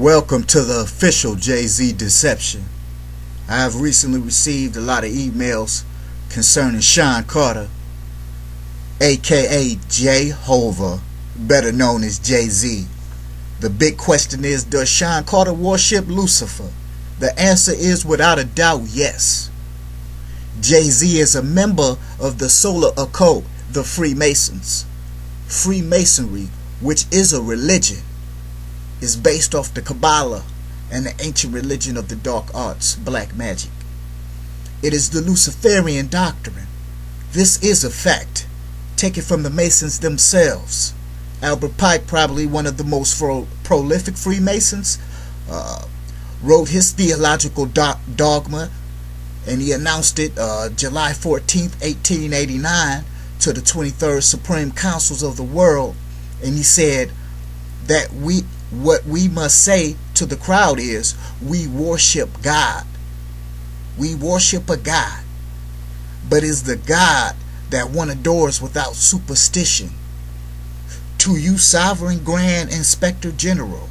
Welcome to the official Jay-Z deception. I have recently received a lot of emails concerning Sean Carter, aka Jehovah, better known as Jay-Z. The big question is, does Sean Carter worship Lucifer? The answer is without a doubt yes. Jay-Z is a member of the solar occult, the Freemasons. Freemasonry, which is a religion, is based off the Kabbalah and the ancient religion of the dark arts, black magic. It is the Luciferian doctrine. This is a fact, taken from the Masons themselves. Albert Pike, probably one of the most prolific Freemasons, wrote his theological dogma, and he announced it July 14th, 1889 to the 23rd Supreme Councils of the world, and he said that what we must say to the crowd is, we worship God. We worship a God, but is the God that one adores without superstition. To you, Sovereign Grand Inspector General,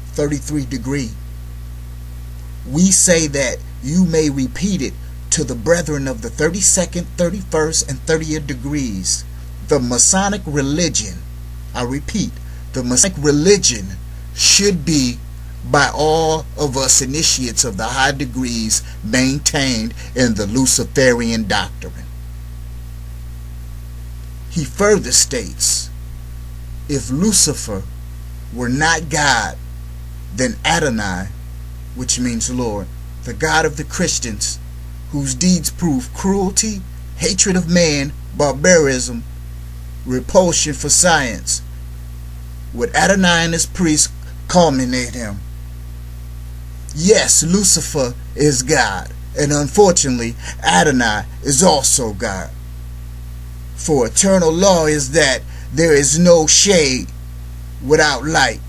33 degree, we say that you may repeat it to the brethren of the 32nd, 31st, and 30th degrees. The Masonic religion, I repeat, the Masonic religion should be by all of us initiates of the high degrees maintained in the Luciferian doctrine. He further states, if Lucifer were not God, then Adonai, which means Lord, the God of the Christians, whose deeds prove cruelty, hatred of man, barbarism, repulsion for science, would Adonai and his priests culminate him? Yes, Lucifer is God, and unfortunately Adonai is also God. For eternal law is that there is no shade without light,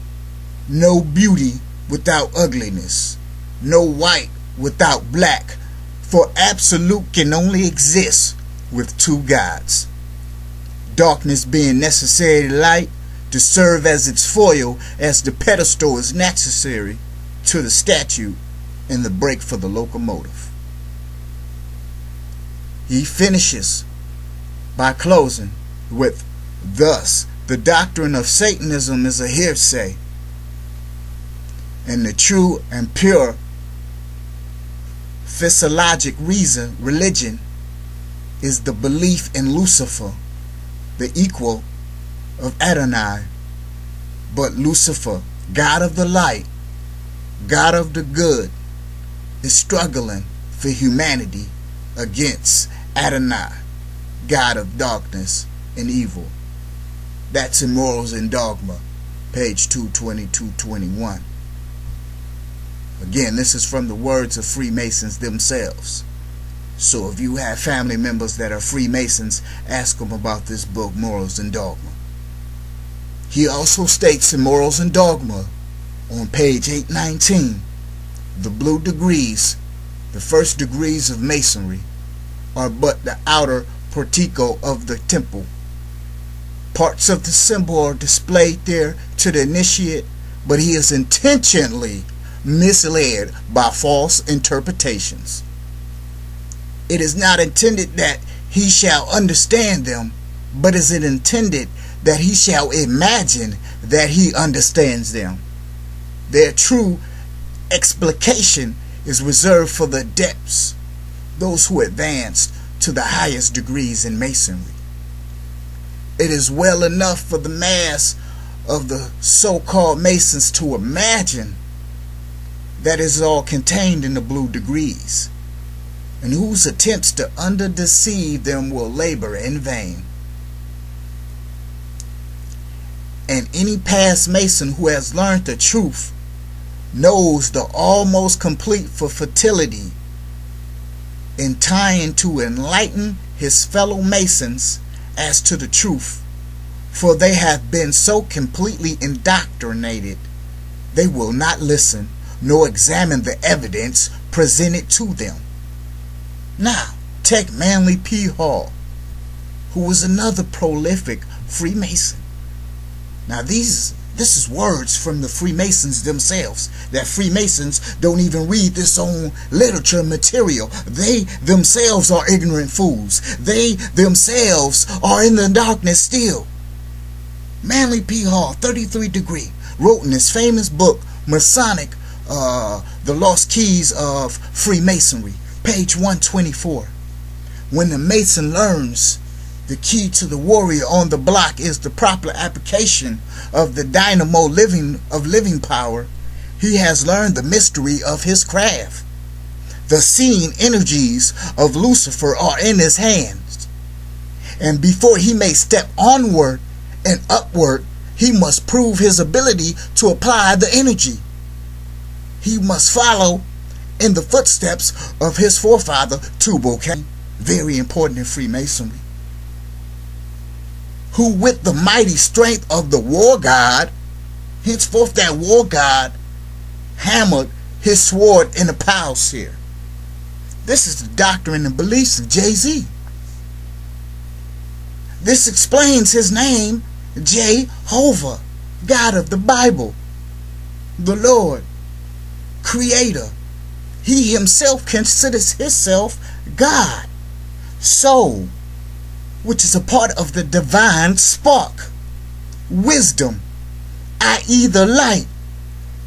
no beauty without ugliness, no white without black, for absolute can only exist with two gods. Darkness being necessary to light, to serve as its foil, as the pedestal is necessary to the statue and the brake for the locomotive. He finishes by closing with, thus the doctrine of Satanism is a hearsay, and the true and pure physiologic religion is the belief in Lucifer, the equal of Adonai. But Lucifer, God of the light, God of the good, is struggling for humanity against Adonai, God of darkness and evil. That's in Morals and Dogma, page 220, 221. Again, this is from the words of Freemasons themselves. So if you have family members that are Freemasons, ask them about this book, Morals and Dogma. He also states in Morals and Dogma, on page 819, the blue degrees, the first degrees of Masonry, are but the outer portico of the temple. Parts of the symbol are displayed there to the initiate, but he is intentionally misled by false interpretations. It is not intended that he shall understand them, but is it intended that he shall imagine that he understands them. Their true explication is reserved for the depths, those who advanced to the highest degrees in Masonry. It is well enough for the mass of the so-called Masons to imagine that is all contained in the blue degrees, and whose attempts to undeceive them will labor in vain. And any past Mason who has learned the truth knows the almost complete for fertility in trying to enlighten his fellow Masons as to the truth, for they have been so completely indoctrinated they will not listen nor examine the evidence presented to them. Now, take Manly P. Hall, who was another prolific Freemason. Now these This is words from the Freemasons themselves. That Freemasons don't even read this own literature material. They themselves are ignorant fools. They themselves are in the darkness still. Manly P. Hall, 33 degree, wrote in his famous book, Masonic, The Lost Keys of Freemasonry, page 124. When the Mason learns the key to the warrior on the block is the proper application of the dynamo of living power, he has learned the mystery of his craft. The seeing energies of Lucifer are in his hands, and before he may step onward and upward, he must prove his ability to apply the energy. He must follow in the footsteps of his forefather Tubal-Cain, very important in Freemasonry, who with the mighty strength of the war god, henceforth that war god, hammered his sword in the plowshare. This is the doctrine and beliefs of jayz. This explains his name, Jehovah, God of the Bible, the Lord, Creator. He himself considers himself God, soul, which is a part of the divine spark, wisdom, i.e. the light,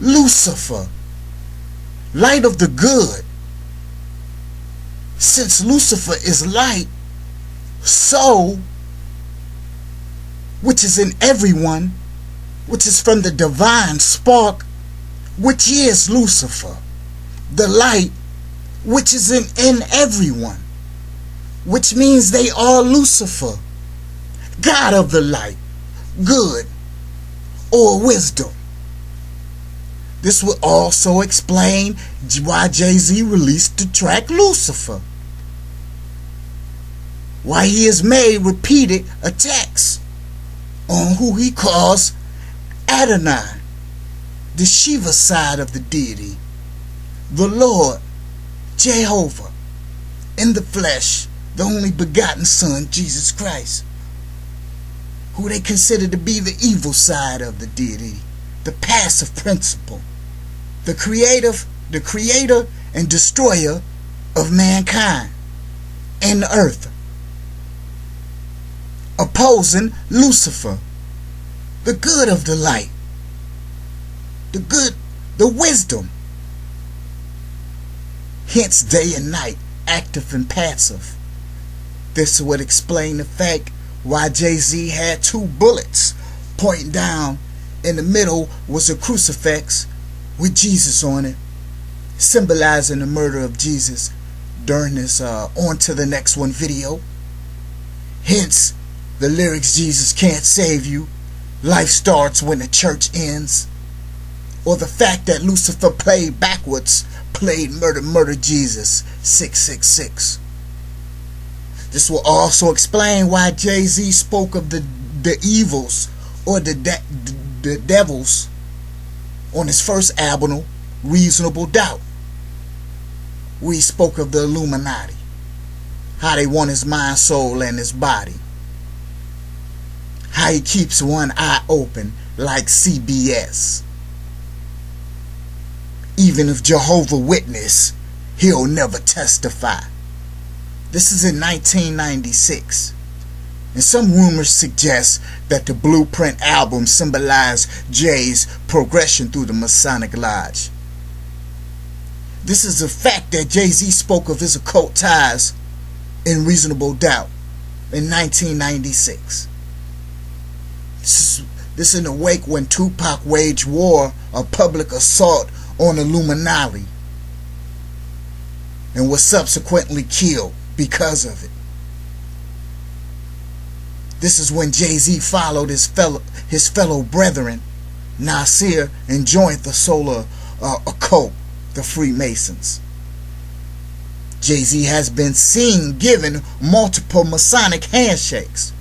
Lucifer, light of the good. Since Lucifer is light, soul, which is in everyone, which is from the divine spark, which is Lucifer, the light, which is in everyone, which means they are Lucifer, God of the light, good, or wisdom. This will also explain why jayz released the track Lucifer, why he has made repeated attacks on who he calls Adonai, the Shiva side of the deity, the Lord, Jehovah, in the flesh, the only begotten Son, Jesus Christ, who they consider to be the evil side of the deity, the passive principle, the creator and destroyer of mankind and the earth, opposing Lucifer, the good of the light, the good, the wisdom, hence day and night, active and passive. This would explain the fact why jayz had two bullets pointing down. In the middle was a crucifix with Jesus on it, symbolizing the murder of Jesus during this on to the next one video. Hence the lyrics, Jesus can't save you, life starts when the church ends. Or the fact that Lucifer played backwards, played murder Jesus 666. This will also explain why jayz spoke of the evils or the devils on his first album, Reasonable Doubt, where he spoke of the Illuminati, how they want his mind, soul, and his body, how he keeps one eye open like CBS. Even if Jehovah Witness, he'll never testify. This is in 1996. And some rumors suggest that the Blueprint album symbolized jayz progression through the Masonic Lodge. This is a fact that jayz spoke of his occult ties in Reasonable Doubt in 1996. This in the wake when Tupac waged war, a public assault on Illuminati, and was subsequently killed because of it. This is when jayz followed his fellow brethren, Nasir, and joined the solar occult, the Freemasons. jayz has been seen giving multiple Masonic handshakes.